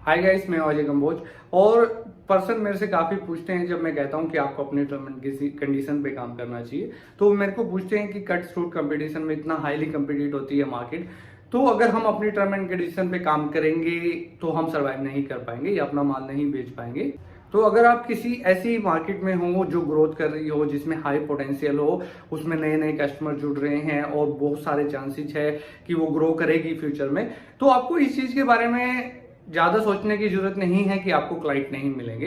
Hi guys, मैं अजय कंबोज। और person मेरे से काफ़ी पूछते हैं जब मैं कहता हूं कि आपको अपने टर्म एंड कंडीशन पे काम करना चाहिए, तो मेरे को पूछते हैं कि कट फ्रूट कंपटीशन में इतना हाईली कम्पिटिट होती है मार्केट, तो अगर हम अपनी टर्म एंड कंडीशन पे काम करेंगे तो हम सर्वाइव नहीं कर पाएंगे या अपना माल नहीं बेच पाएंगे। तो अगर आप किसी ऐसी मार्केट में हो जो ग्रोथ कर रही हो, जिसमें हाई पोटेंशियल हो, उसमें नए नए कस्टमर जुड़ रहे हैं और बहुत सारे चांसेस है कि वो ग्रो करेगी फ्यूचर में, तो आपको इस चीज़ के बारे में ज्यादा सोचने की जरूरत नहीं है कि आपको क्लाइंट नहीं मिलेंगे।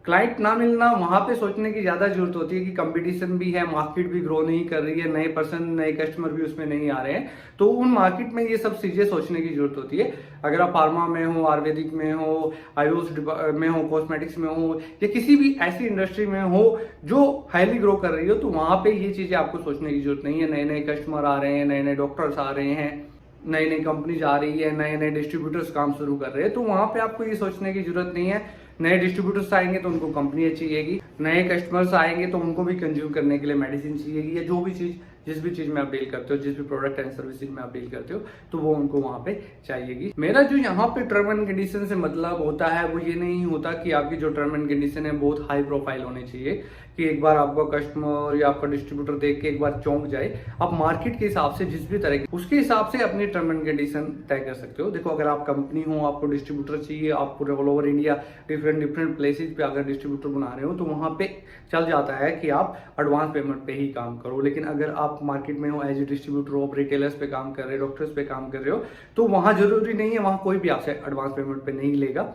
क्लाइंट ना मिलना वहां पे सोचने की ज्यादा जरूरत होती है कि कंपटीशन भी है, मार्केट भी ग्रो नहीं कर रही है, नए पर्सन नए कस्टमर भी उसमें नहीं आ रहे हैं, तो उन मार्केट में ये सब चीजें सोचने की जरूरत होती है। अगर आप फार्मा में हो, आयुर्वेदिक में हो, आयुष में हो, कॉस्मेटिक्स में हो, या किसी भी ऐसी इंडस्ट्री में हो जो हाईली ग्रो कर रही हो, तो वहां पे ये चीजें आपको सोचने की जरूरत नहीं है। नए नए कस्टमर आ रहे हैं, नए नए डॉक्टर्स आ रहे हैं, नई नई कंपनीज आ रही है, नए नए डिस्ट्रीब्यूटर्स काम शुरू कर रहे हैं, तो वहां पे आपको ये सोचने की जरूरत नहीं है। नए डिस्ट्रीब्यूटर्स आएंगे तो उनको कंपनी चाहिएगी, नए कस्टमर्स आएंगे तो उनको भी कंज्यूम करने के लिए मेडिसिन चाहिएगी, या जो भी चीज जिस भी चीज में आप डील करते हो, जिस भी प्रोडक्ट एंड सर्विसेज में आप डील करते हो, तो वो उनको वहां पे चाहिएगी। मेरा जो यहाँ पे टर्म एंड कंडीशन से मतलब होता है वो ये नहीं होता कि आपकी जो टर्म एंड कंडीशन है बहुत हाई प्रोफाइल होनी चाहिए कि एक बार आपका कस्टमर या आपका डिस्ट्रीब्यूटर देख के एक बार चौंक जाए। आप मार्केट के हिसाब से जिस भी तरह की उसके हिसाब से अपनी टर्म एंड कंडीशन तय कर सकते हो। देखो, अगर आप कंपनी हो, आपको डिस्ट्रीब्यूटर चाहिए, आप पूरे all over India different places पे अगर डिस्ट्रीब्यूटर बना रहे हो, तो वहां पे चल जाता है कि आप एडवांस पेमेंट पे ही काम करो। लेकिन अगर आप मार्केट में हो, एज ए डिस्ट्रीब्यूटर हो, रिटेलर्स पे काम कर रहे हो, डॉक्टर्स पे काम कर रहे हो, तो वहां जरूरी नहीं है, वहां कोई भी आपसे एडवांस पेमेंट पे नहीं लेगा।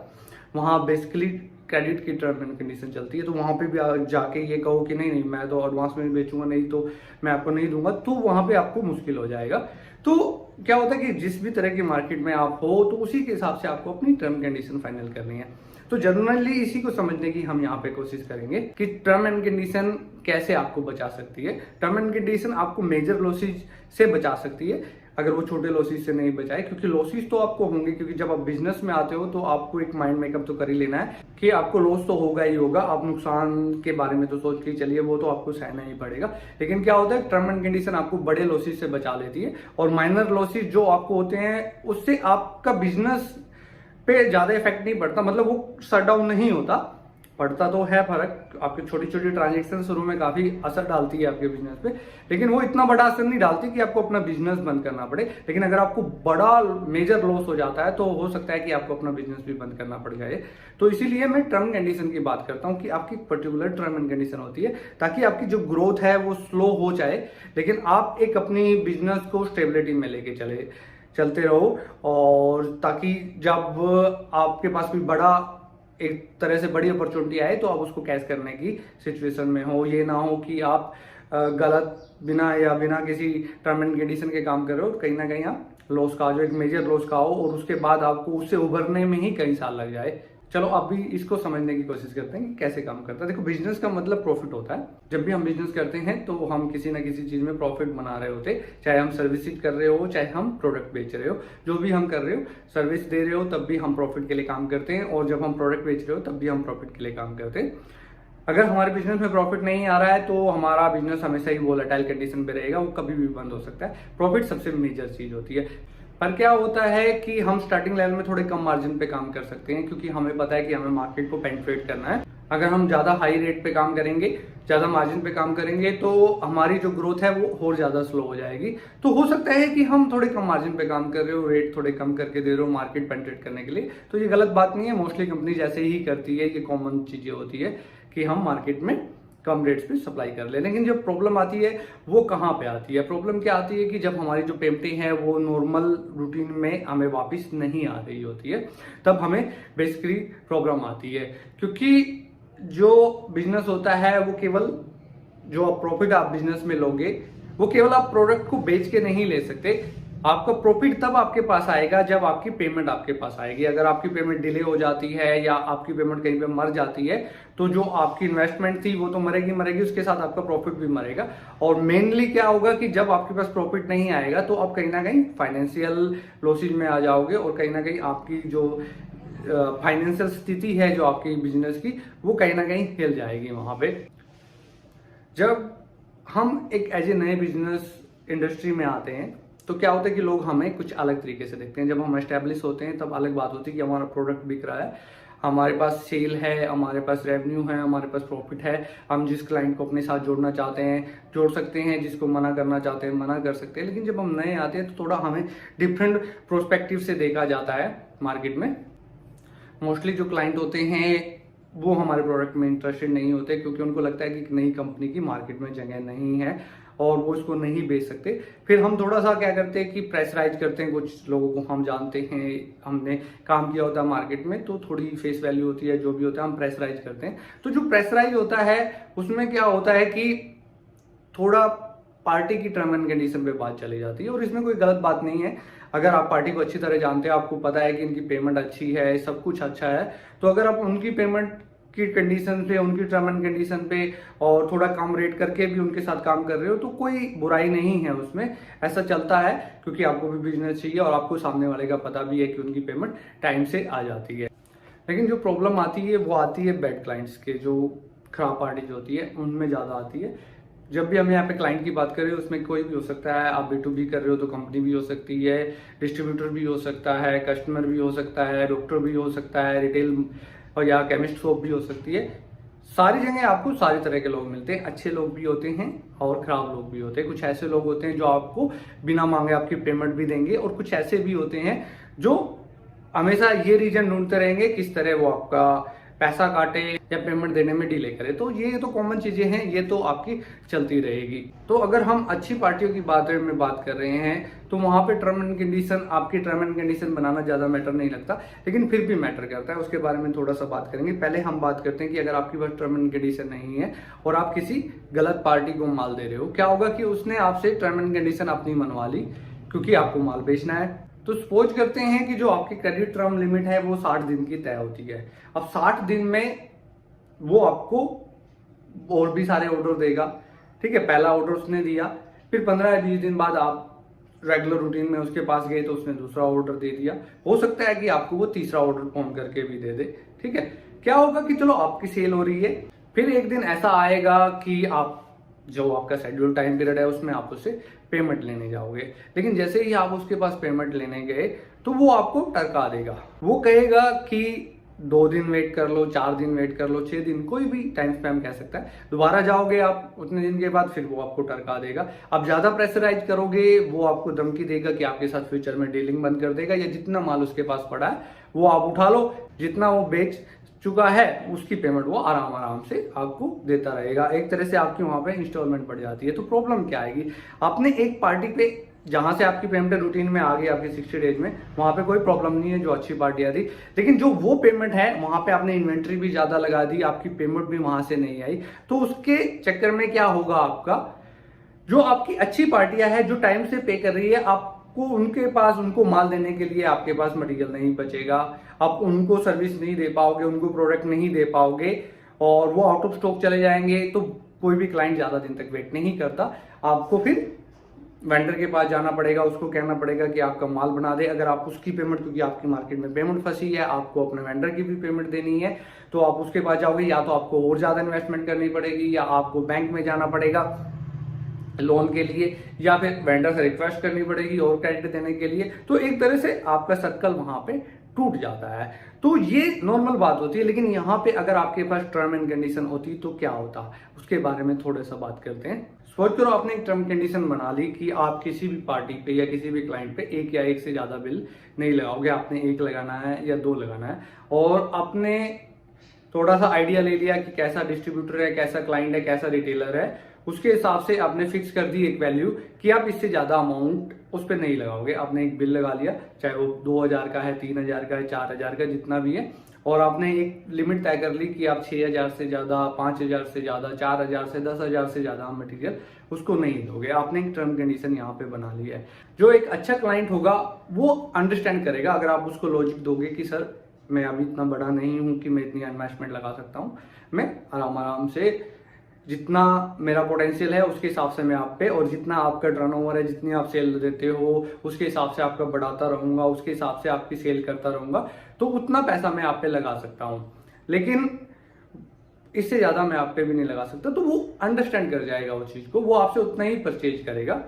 वहां बेसिकली क्रेडिट की टर्म एंड कंडीशन चलती है, तो वहां पे भी जाके ये कहो कि नहीं नहीं मैं तो एडवांस में बेचूंगा, नहीं तो मैं आपको नहीं दूंगा, तो वहां पे आपको मुश्किल हो जाएगा। तो क्या होता है कि जिस भी तरह की मार्केट में आप हो, तो उसी के हिसाब से आपको अपनी टर्म कंडीशन फाइनल करनी है। तो जनरली इसी को समझने की हम यहाँ पे कोशिश करेंगे कि टर्म एंड कंडीशन कैसे आपको बचा सकती है। टर्म एंड कंडीशन आपको मेजर लॉसेज से बचा सकती है, अगर वो छोटे लॉसेज से नहीं बचाए, क्योंकि लॉसेज तो आपको होंगे, क्योंकि जब आप बिजनेस में आते हो तो आपको एक माइंड मेकअप तो कर ही लेना है कि आपको लॉस तो होगा ही होगा। आप नुकसान के बारे में तो सोच के चलिए, वो तो आपको सहना ही पड़ेगा। लेकिन क्या होता है, टर्म एंड कंडीशन आपको बड़े लॉसेज से बचा लेती है, और माइनर लॉसेज जो आपको होते हैं उससे आपका बिजनेस पे ज्यादा इफेक्ट नहीं पड़ता, मतलब वो शट डाउन नहीं होता। पड़ता तो है फर्क, आपकी छोटी छोटी ट्रांजेक्शन शुरू में काफी असर डालती है आपके बिजनेस पे, लेकिन वो इतना बड़ा असर नहीं डालती कि आपको अपना बिजनेस बंद करना पड़े। लेकिन अगर आपको बड़ा मेजर लॉस हो जाता है तो हो सकता है कि आपको अपना बिजनेस भी बंद करना पड़ जाए। तो इसीलिए मैं टर्म कंडीशन की बात करता हूँ कि आपकी पर्टिकुलर टर्म एंड कंडीशन होती है, ताकि आपकी जो ग्रोथ है वो स्लो हो जाए, लेकिन आप एक अपनी बिजनेस को स्टेबिलिटी में लेके चलते रहो, और ताकि जब आपके पास कोई बड़ा एक तरह से बड़ी अपॉर्चुनिटी आए तो आप उसको कैच करने की सिचुएशन में हो। ये ना हो कि आप गलत बिना किसी टर्म एंड कंडीशन के काम कर रहे हो, कहीं ना कहीं आप लॉस का जो एक मेजर लॉस का हो, और उसके बाद आपको उससे उभरने में ही कई साल लग जाए। चलो अभी इसको समझने की कोशिश करते हैं कि कैसे काम करता है। देखो, बिजनेस का मतलब प्रॉफिट होता है। जब भी हम बिजनेस करते हैं तो हम किसी ना किसी चीज में प्रॉफिट बना रहे होते, चाहे हम सर्विसेज कर रहे हो, चाहे हम प्रोडक्ट बेच रहे हो। जो भी हम कर रहे हो, सर्विस दे रहे हो तब भी हम प्रॉफिट के लिए काम करते हैं, और जब हम प्रोडक्ट बेच रहे हो तब भी हम प्रॉफिट के लिए काम करते हैं। अगर हमारे बिजनेस में प्रॉफिट नहीं आ रहा है तो हमारा बिजनेस हमेशा ही वोलेटाइल कंडीशन पे रहेगा, वो कभी भी बंद हो सकता है। प्रॉफिट सबसे मेजर चीज होती है। पर क्या होता है कि हम स्टार्टिंग लेवल में थोड़े कम मार्जिन पे काम कर सकते हैं, क्योंकि हमें पता है कि हमें मार्केट को पेनिट्रेट करना है। अगर हम ज्यादा हाई रेट पे काम करेंगे, ज्यादा मार्जिन पे काम करेंगे, तो हमारी जो ग्रोथ है वो और ज्यादा स्लो हो जाएगी। तो हो सकता है कि हम थोड़े कम मार्जिन पे काम कर रहे हो, रेट थोड़े कम करके दे रहे हो मार्केट पेनिट्रेट करने के लिए, तो ये गलत बात नहीं है। मोस्टली कंपनी जैसे ही करती है, ये कॉमन चीजें होती है कि हम मार्केट में कम रेट्स पे सप्लाई कर ले। लेकिन जब प्रॉब्लम आती है वो कहाँ पे आती है? प्रॉब्लम क्या आती है कि जब हमारी जो पेमेंटें हैं वो नॉर्मल रूटीन में हमें वापस नहीं आ रही होती है, तब हमें बेसिकली प्रॉब्लम आती है। क्योंकि जो बिजनेस होता है वो केवल जो प्रॉफिट आप बिजनेस में लोगे, वो केवल आप प्रोडक्ट को बेच के नहीं ले सकते। आपका प्रॉफिट तब आपके पास आएगा जब आपकी पेमेंट आपके पास आएगी। अगर आपकी पेमेंट डिले हो जाती है या आपकी पेमेंट कहीं पे मर जाती है, तो जो आपकी इन्वेस्टमेंट थी वो तो मरेगी, उसके साथ आपका प्रॉफिट भी मरेगा। और मेनली क्या होगा कि जब आपके पास प्रॉफिट नहीं आएगा तो आप कहीं ना कहीं फाइनेंशियल लॉसेज में आ जाओगे, और कहीं ना कहीं आपकी जो फाइनेंशियल स्थिति है जो आपकी बिजनेस की, वो कहीं ना कहीं हिल जाएगी वहां पे। जब हम एक एज ए नए बिजनेस इंडस्ट्री में आते हैं तो क्या होता है कि लोग हमें कुछ अलग तरीके से देखते हैं। जब हम एस्टेब्लिश होते हैं तब अलग बात होती है कि हमारा प्रोडक्ट बिक रहा है, हमारे पास सेल है, हमारे पास रेवेन्यू है, हमारे पास प्रॉफिट है, हम जिस क्लाइंट को अपने साथ जोड़ना चाहते हैं जोड़ सकते हैं, जिसको मना करना चाहते हैं मना कर सकते हैं। लेकिन जब हम नए आते हैं तो थोड़ा हमें डिफरेंट प्रोस्पेक्टिव से देखा जाता है मार्केट में। मोस्टली जो क्लाइंट होते हैं वो हमारे प्रोडक्ट में इंटरेस्टेड नहीं होते, क्योंकि उनको लगता है कि नई कंपनी की मार्केट में जगह नहीं है और वो इसको नहीं बेच सकते। फिर हम थोड़ा सा क्या करते हैं कि प्रेशराइज करते हैं कुछ लोगों को, हम जानते हैं, हमने काम किया होता है मार्केट में, तो थोड़ी फेस वैल्यू होती है, जो भी होता है हम प्रेशराइज करते हैं। तो जो प्रेशराइज होता है उसमें क्या होता है कि थोड़ा पार्टी की टर्म एंड कंडीशन पे बात चली जाती है, और इसमें कोई गलत बात नहीं है। अगर आप पार्टी को अच्छी तरह जानते हैं, आपको पता है कि इनकी पेमेंट अच्छी है, सब कुछ अच्छा है, तो अगर आप उनकी पेमेंट की कंडीशन पे, उनकी टर्म एंड कंडीशन पे और थोड़ा कम रेट करके भी उनके साथ काम कर रहे हो तो कोई बुराई नहीं है उसमें। ऐसा चलता है क्योंकि आपको भी बिजनेस चाहिए और आपको सामने वाले का पता भी है कि उनकी पेमेंट टाइम से आ जाती है। लेकिन जो प्रॉब्लम आती है वो आती है बैड क्लाइंट्स के, जो खराब पार्टी जो होती है उनमें ज़्यादा आती है। जब भी हम यहाँ पे क्लाइंट की बात करें उसमें कोई भी हो सकता है, आप B2B कर रहे हो तो कंपनी भी हो सकती है, डिस्ट्रीब्यूटर भी हो सकता है, कस्टमर भी हो सकता है, डॉक्टर भी हो सकता है, रिटेल और या केमिस्ट शॉप भी हो सकती है। सारी जगह आपको सारी तरह के लोग मिलते हैं, अच्छे लोग भी होते हैं और खराब लोग भी होते हैं। कुछ ऐसे लोग होते हैं जो आपको बिना मांगे आपकी पेमेंट भी देंगे, और कुछ ऐसे भी होते हैं जो हमेशा ये रीजन ढूंढते रहेंगे किस तरह वो आपका पैसा काटे या पेमेंट देने में डिले करे। तो ये तो कॉमन चीजें हैं, ये तो आपकी चलती रहेगी। तो अगर हम अच्छी पार्टियों की बात कर रहे हैं तो वहां पे टर्म एंड कंडीशन, आपकी टर्म एंड कंडीशन बनाना ज्यादा मैटर नहीं लगता, लेकिन फिर भी मैटर करता है। उसके बारे में थोड़ा सा बात करेंगे। पहले हम बात करते हैं कि अगर आपके पास टर्म एंड कंडीशन नहीं है और आप किसी गलत पार्टी को माल दे रहे हो, क्या होगा कि उसने आपसे टर्म एंड कंडीशन अपनी मनवा ली क्योंकि आपको माल बेचना है। तो सपोज करते हैं कि जो आपकी क्रेडिट टर्म लिमिट है वो 60 दिन की तय होती है। अब 60 दिन में वो आपको और भी सारे ऑर्डर देगा, ठीक है। पहला ऑर्डर उसने दिया, फिर 15-20 दिन बाद आप रेगुलर रूटीन में उसके पास गए तो उसने दूसरा ऑर्डर दे दिया। हो सकता है कि आपको वो तीसरा ऑर्डर फोन करके भी दे दे, ठीक है। क्या होगा कि चलो आपकी सेल हो रही है, फिर एक दिन ऐसा आएगा कि आप जो आपका शेड्यूल टाइम पीरियड है उसमें आप उससे पेमेंट लेने जाओगे, लेकिन जैसे ही आप उसके पास पेमेंट लेने गए तो वो आपको टरका देगा। वो कहेगा कि 2 दिन वेट कर लो, 4 दिन वेट कर लो, 6 दिन, कोई भी टाइम स्पैम कह सकता है। दोबारा जाओगे आप उतने दिन के बाद, फिर वो आपको टरका देगा। आप ज्यादा प्रेशराइज करोगे, वो आपको धमकी देगा कि आपके साथ फ्यूचर में डीलिंग बंद कर देगा, या जितना माल उसके पास पड़ा है वो आप उठा लो, जितना वो बेच चुका है उसकी पेमेंट वो आराम से आपको देता रहेगा। एक तरह से आपकी वहां पे इंस्टॉलमेंट बढ़ जाती है। तो प्रॉब्लम क्या आएगी, आपने एक पार्टी पे जहां से आपकी पेमेंट रूटीन में आ गई आपकी 60 डेज में, वहां पे कोई प्रॉब्लम नहीं है, जो अच्छी पार्टियां थी। लेकिन जो वो पेमेंट है वहां पे आपने इन्वेंट्री भी ज्यादा लगा दी, आपकी पेमेंट भी वहां से नहीं आई, तो उसके चक्कर में क्या होगा, आपका जो आपकी अच्छी पार्टियां है जो टाइम से पे कर रही है, आपको उनके पास उनको माल देने के लिए आपके पास मटेरियल नहीं बचेगा, आप उनको सर्विस नहीं दे पाओगे, उनको प्रोडक्ट नहीं दे पाओगे और वो आउट ऑफ स्टॉक चले जाएंगे। तो कोई भी क्लाइंट ज्यादा दिन तक वेट नहीं करता, आपको फिर वेंडर के पास जाना पड़ेगा, उसको कहना पड़ेगा कि आपका माल बना दे। अगर आप उसकी पेमेंट, क्योंकि आपकी मार्केट में पेमेंट फंसी है, आपको अपने वेंडर की भी पेमेंट देनी है, तो आप उसके पास जाओगे, या तो आपको और ज्यादा इन्वेस्टमेंट करनी पड़ेगी, या आपको बैंक में जाना पड़ेगा लोन के लिए, या फिर वेंडर से रिक्वेस्ट करनी पड़ेगी और क्रेडिट देने के लिए। तो एक तरह से आपका सर्कल वहां पे टूट जाता है। तो ये नॉर्मल बात होती है। लेकिन यहाँ पे अगर आपके पास टर्म एंड कंडीशन होती तो क्या होता, उसके बारे में थोड़ा सा बात करते हैं। सोच करो आपने एक टर्म कंडीशन बना ली कि आप किसी भी पार्टी पे या किसी भी क्लाइंट पे एक या एक से ज्यादा बिल नहीं लगाओगे, आपने एक लगाना है या 2 लगाना है, और आपने थोड़ा सा आइडिया ले लिया कि कैसा डिस्ट्रीब्यूटर है, कैसा क्लाइंट है, कैसा रिटेलर है, उसके हिसाब से आपने फिक्स कर दी एक वैल्यू कि आप इससे ज्यादा अमाउंट उस पर नहीं लगाओगे। आपने एक बिल लगा लिया, चाहे वो 2000 का है, 3000 का है, 4000 का, जितना भी है, और आपने एक लिमिट तय कर ली कि आप 6000 से ज्यादा, 5000 से ज्यादा, 4000 से 10,000 से ज्यादा मटेरियल उसको नहीं दोगे। आपने एक टर्म कंडीशन यहाँ पे बना ली है। जो एक अच्छा क्लाइंट होगा वो अंडरस्टैंड करेगा अगर आप उसको लॉजिक दोगे कि सर मैं अभी इतना बड़ा नहीं हूं कि मैं इतनी इन्वेस्टमेंट लगा सकता हूं, मैं आराम से जितना मेरा पोटेंशियल है उसके हिसाब से मैं आप पे, और जितना आपका टर्नओवर है, जितनी आप सेल देते हो उसके हिसाब से आपका बढ़ाता रहूंगा, उसके हिसाब से आपकी सेल करता रहूंगा, तो उतना पैसा मैं आप पे लगा सकता हूं, लेकिन इससे ज्यादा मैं आप पे भी नहीं लगा सकता। तो वो अंडरस्टैंड कर जाएगा उस चीज को, वो आपसे उतना ही परचेज करेगा।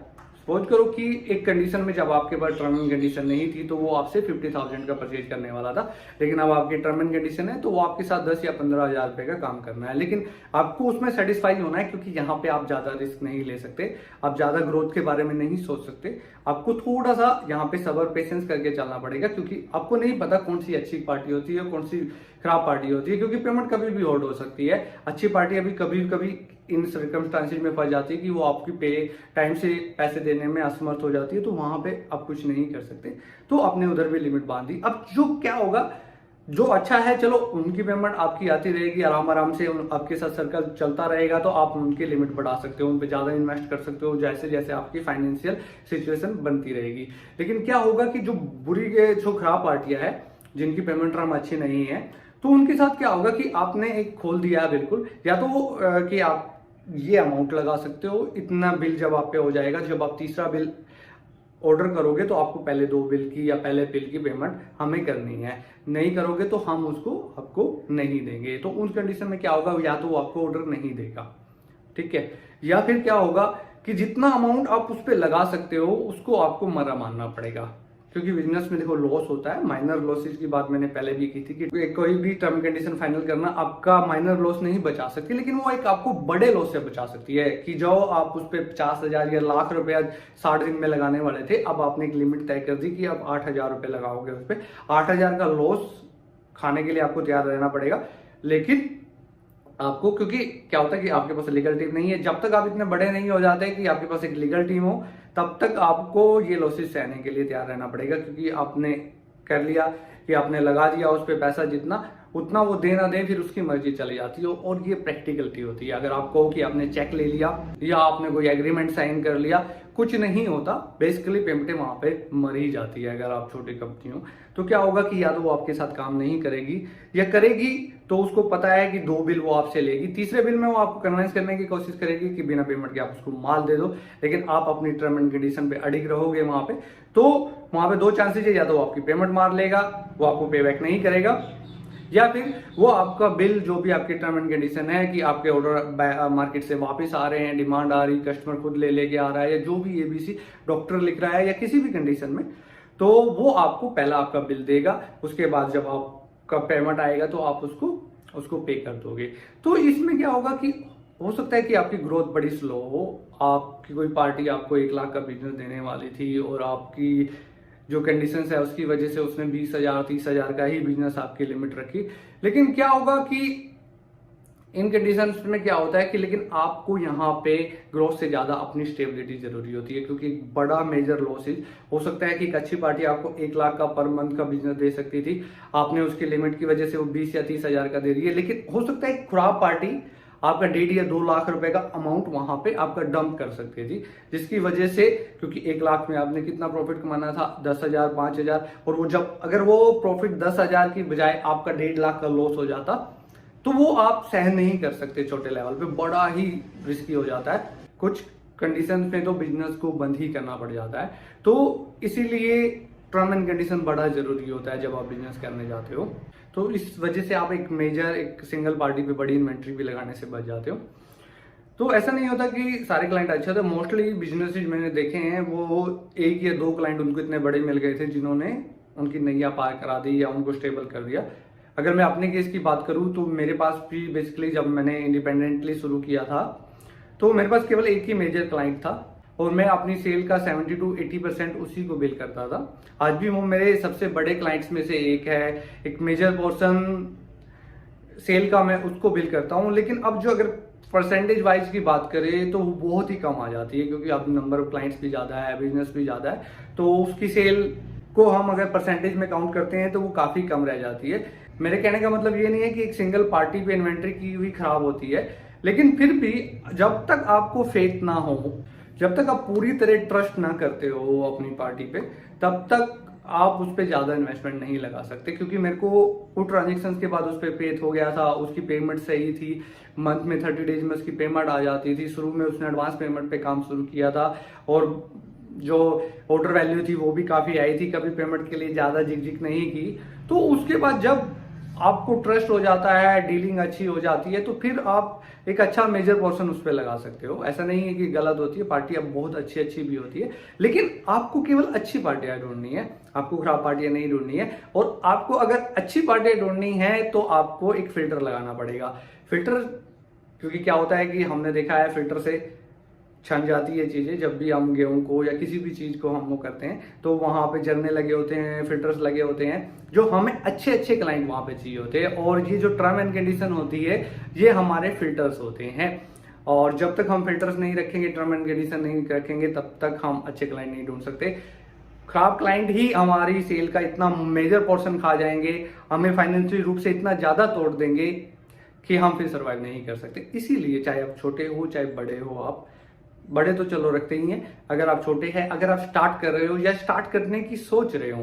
सपोज करो कि एक कंडीशन में जब आपके पास टर्म एंड कंडीशन नहीं थी तो वो आपसे 50,000 का परचेज करने वाला था, लेकिन अब आपकी टर्म एंड कंडीशन है तो वो आपके साथ 10 या 15,000 रुपए का काम करना है। लेकिन आपको उसमें सेटिस्फाई होना है, क्योंकि यहाँ पे आप ज्यादा रिस्क नहीं ले सकते, आप ज्यादा ग्रोथ के बारे में नहीं सोच सकते। आपको थोड़ा सा यहाँ पे सबर पेशेंस करके चलना पड़ेगा, क्योंकि आपको नहीं पता कौन सी अच्छी पार्टी होती है, कौन सी खराब पार्टी होती है, क्योंकि पेमेंट कभी भी होल्ड हो सकती है। अच्छी पार्टी अभी कभी कभी इन सर्कमस्टांसेस में फंस जाती है कि वो आपकी पे टाइम से पैसे देने में असमर्थ हो जाती है, तो वहां पे आप कुछ नहीं कर सकते। तो आपने उधर भी लिमिट बांध दी। अब जो क्या होगा, जो अच्छा है चलो उनकी पेमेंट आपकी आती रहेगी, आराम आराम से आपके साथ सर्कल चलता रहेगा, तो आप उनकी लिमिट बढ़ा सकते हो, उन पे ज्यादा इन्वेस्ट कर सकते हो जैसे जैसे आपकी फाइनेंशियल सिचुएशन बनती रहेगी। लेकिन क्या होगा कि जो बुरी जो खराब पार्टियां है, जिनकी पेमेंट टर्म अच्छी नहीं है, तो उनके साथ क्या होगा कि आपने एक खोल दिया है बिल्कुल, या तो वो कि आप ये अमाउंट लगा सकते हो, इतना बिल जब आप पे हो जाएगा, जब आप तीसरा बिल ऑर्डर करोगे तो आपको पहले 2 बिल की या पहले बिल की पेमेंट हमें करनी है, नहीं करोगे तो हम उसको आपको नहीं देंगे। तो उस कंडीशन में क्या होगा, या तो वो आपको ऑर्डर नहीं देगा, ठीक है, या फिर क्या होगा कि जितना अमाउंट आप उस पर लगा सकते हो उसको आपको मरा मानना पड़ेगा। क्योंकि बिजनेस में देखो लॉस होता है, माइनर लॉसेज की बात मैंने पहले भी की थी कि कोई भी टर्म कंडीशन फाइनल करना आपका माइनर लॉस नहीं बचा सकती, लेकिन वो एक आपको बड़े लॉस से बचा सकती है। कि जो आप उस पर 50,000 या लाख रुपया 60 दिन में लगाने वाले थे, अब आपने एक लिमिट तय कर दी कि अब 8,000 रुपये लगाओगे उस पर, 8,000 का लॉस खाने के लिए आपको तैयार रहना पड़ेगा। लेकिन आपको, क्योंकि क्या होता है कि आपके पास लीगल टीम नहीं है, जब तक आप इतने बड़े नहीं हो जाते कि आपके पास एक लीगल टीम हो, तब तक आपको ये लॉसेस सहने के लिए तैयार रहना पड़ेगा। क्योंकि आपने कर लिया कि आपने लगा दिया उस पर पैसा, जितना उतना वो दे ना दे, फिर उसकी मर्जी चली जाती है। और ये प्रैक्टिकलिटी होती है। अगर आप कहो कि आपने चेक ले लिया या आपने कोई एग्रीमेंट साइन कर लिया, कुछ नहीं होता, बेसिकली पेमेंटें वहां पे मर ही जाती है। अगर आप छोटी कंपनी हो तो क्या होगा कि या तो वो आपके साथ काम नहीं करेगी, या करेगी तो उसको पता है कि 2 बिल वो आपसे लेगी, तीसरे बिल में वो आपको कन्विंस करने की कोशिश करेगी कि बिना पेमेंट के आप उसको माल दे दो। लेकिन आप अपनी टर्म एंड कंडीशन पे अडिग रहोगे वहां पे, तो वहां पे 2 चांसेस है, या तो वो आपकी पेमेंट मार लेगा, वो आपको पे बैक नहीं करेगा, या फिर वो आपका बिल जो भी आपकी टर्म एंड कंडीशन है कि आपके ऑर्डर मार्केट से वापस आ रहे हैं, डिमांड आ रही, कस्टमर खुद ले लेके आ रहा है, या जो भी एबीसी डॉक्टर लिख रहा है, या किसी भी कंडीशन में, तो वो आपको पहला आपका बिल देगा। उसके बाद जब आपका पेमेंट आएगा तो आप उसको पे कर दोगे। तो इसमें क्या होगा कि हो सकता है कि आपकी ग्रोथ बड़ी स्लो हो, आपकी कोई पार्टी आपको 1 लाख का बिजनेस देने वाली थी और आपकी जो कंडीशंस है उसकी वजह से उसने 20,000 30,000 का ही बिजनेस आपकी लिमिट रखी। लेकिन क्या होगा कि इन कंडीशंस में क्या होता है कि लेकिन आपको यहाँ पे ग्रोथ से ज्यादा अपनी स्टेबिलिटी जरूरी होती है। क्योंकि एक बड़ा मेजर लॉसेज हो सकता है कि एक अच्छी पार्टी आपको 1 लाख का पर मंथ का बिजनेस दे सकती थी, आपने उसकी लिमिट की वजह से वो 20 या 30,000 का दे रही है। लेकिन हो सकता है एक खराब पार्टी आपका 1.5 या 2 लाख रुपए का अमाउंट वहां पे आपका डंप कर सकती थी, जिसकी वजह से, क्योंकि 1 लाख में आपने कितना प्रॉफिट कमाना था, 10,000 5,000, और वो जब अगर वो प्रॉफिट 10,000 की बजाय आपका 1.5 लाख का लॉस हो जाता, तो वो आप सहन नहीं कर सकते। छोटे लेवल पे बड़ा ही रिस्की हो जाता है, कुछ कंडीशन में तो बिजनेस को बंद ही करना पड़ जाता है। तो इसीलिए टर्म एंड कंडीशन बड़ा जरूरी होता है जब आप बिजनेस करने जाते हो। तो इस वजह से आप एक सिंगल पार्टी पे बड़ी इन्वेंट्री भी लगाने से बच जाते हो। तो ऐसा नहीं होता कि सारे क्लाइंट अच्छे होते, मोस्टली बिजनेसेस मैंने देखे हैं वो 1 या 2 क्लाइंट उनको इतने बड़े मिल गए थे जिन्होंने उनकी नैया पार करा दी या उनको स्टेबल कर दिया। अगर मैं अपने केस की बात करूं तो मेरे पास भी बेसिकली जब मैंने इंडिपेंडेंटली शुरू किया था तो मेरे पास केवल एक ही मेजर क्लाइंट था और मैं अपनी सेल का 70 to 80% उसी को बिल करता था। आज भी वो मेरे सबसे बड़े क्लाइंट्स में से एक है, एक मेजर पोर्शन सेल का मैं उसको बिल करता हूँ। लेकिन अब जो अगर परसेंटेज वाइज की बात करें तो वो बहुत ही कम आ जाती है, क्योंकि अब नंबर ऑफ क्लाइंट्स भी ज़्यादा है, बिजनेस भी ज़्यादा है, तो उसकी सेल को हम अगर परसेंटेज में काउंट करते हैं तो वो काफ़ी कम रह जाती है। मेरे कहने का मतलब ये नहीं है कि एक सिंगल पार्टी पे इन्वेंट्री की हुई खराब होती है, लेकिन फिर भी जब तक आपको फेथ ना हो, जब तक आप पूरी तरह ट्रस्ट ना करते हो अपनी पार्टी पे, तब तक आप उस पर ज्यादा इन्वेस्टमेंट नहीं लगा सकते। क्योंकि मेरे को कुछ ट्रांजेक्शन के बाद उस पर फेथ हो गया था, उसकी पेमेंट सही थी, मंथ में 30 डेज में उसकी पेमेंट आ जाती थी। शुरू में उसने एडवांस पेमेंट पे काम शुरू किया था और जो ऑर्डर वैल्यू थी वो भी काफी आई थी, कभी पेमेंट के लिए ज्यादा झिकझिक नहीं की। तो उसके बाद जब आपको ट्रस्ट हो जाता है, डीलिंग अच्छी हो जाती है, तो फिर आप एक अच्छा मेजर पोर्शन उस पर लगा सकते हो। ऐसा नहीं है कि गलत होती है, पार्टी अब बहुत अच्छी अच्छी भी होती है, लेकिन आपको केवल अच्छी पार्टियां ढूंढनी है, आपको खराब पार्टियां नहीं ढूंढनी है। और आपको अगर अच्छी पार्टियां ढूंढनी है तो आपको एक फिल्टर लगाना पड़ेगा। फिल्टर, क्योंकि क्या होता है कि हमने देखा है फिल्टर से छन जाती है चीजें। जब भी हम गेहूं को या किसी भी चीज को हम वो करते हैं तो वहां पे झरने लगे होते हैं, फिल्टर्स लगे होते हैं, जो हमें अच्छे अच्छे क्लाइंट वहां पे चाहिए होते हैं। और ये जो टर्म एंड कंडीशन होती है ये हमारे फिल्टर्स होते हैं। और जब तक हम फिल्टर्स नहीं रखेंगे, टर्म एंड कंडीशन नहीं रखेंगे, तब तक हम अच्छे क्लाइंट नहीं ढूंढ सकते। खराब क्लाइंट ही हमारी सेल का इतना मेजर पोर्शन खा जाएंगे, हमें फाइनेंशियल रूप से इतना ज्यादा तोड़ देंगे कि हम फिर सर्वाइव नहीं कर सकते। इसीलिए चाहे आप छोटे हो चाहे बड़े हो, आप बड़े तो चलो रखते ही हैं, अगर आप छोटे हैं, अगर आप स्टार्ट कर रहे हो या स्टार्ट करने की सोच रहे हो,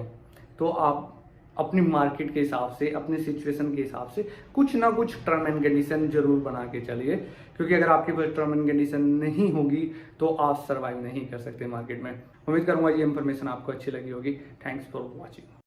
तो आप अपनी मार्केट के हिसाब से, अपने सिचुएशन के हिसाब से कुछ ना कुछ टर्म एंड कंडीशन जरूर बना के चलिए। क्योंकि अगर आपके पास टर्म एंड कंडीशन नहीं होगी तो आप सर्वाइव नहीं कर सकते मार्केट में। उम्मीद करूंगा ये इंफॉर्मेशन आपको अच्छी लगी होगी। Thanks for watching.